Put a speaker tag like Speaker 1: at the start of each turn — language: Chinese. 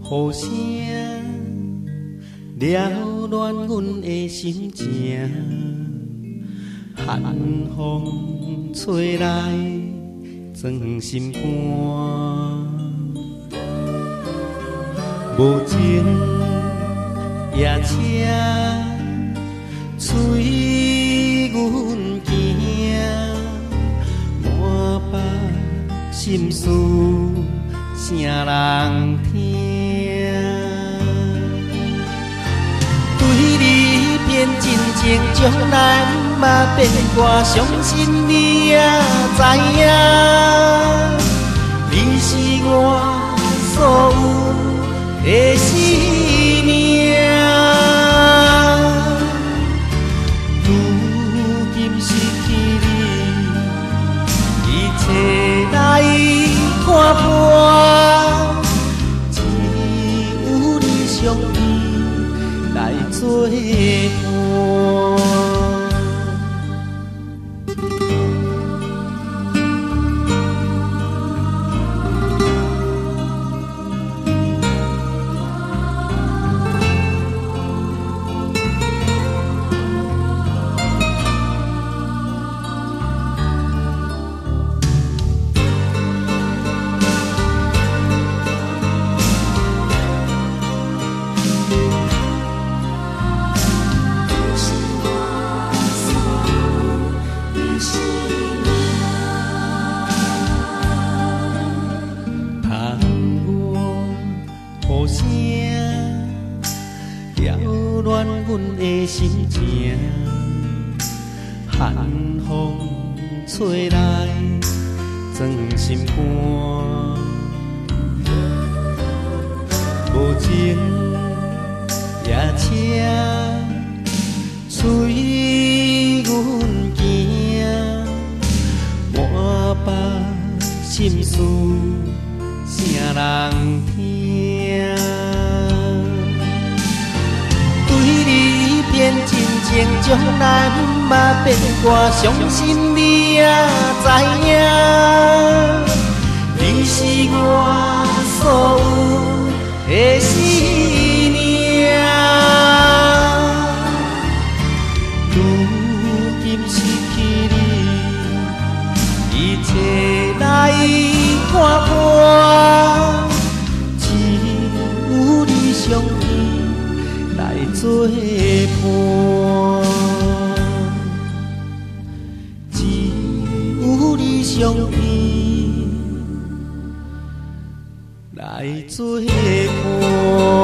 Speaker 1: 雨声撩乱阮的心情，寒风吹来钻心肝。无情夜车催阮行，满腹心事谁人听？对你变真情，将来嘛变卦，相信你也知影，你是我所有的生命。如今失去你，一切来看破，只有你相依来作伴。雨声撩乱阮的心情，寒风吹来钻心肝。无情夜车催阮行，满腹心事谁人听？对你变真情，将来嘛变卦，相信你也知影，你是我所有的生命。如今失去你，一切来看破，只有你相依来作伴，只有你相依来作伴。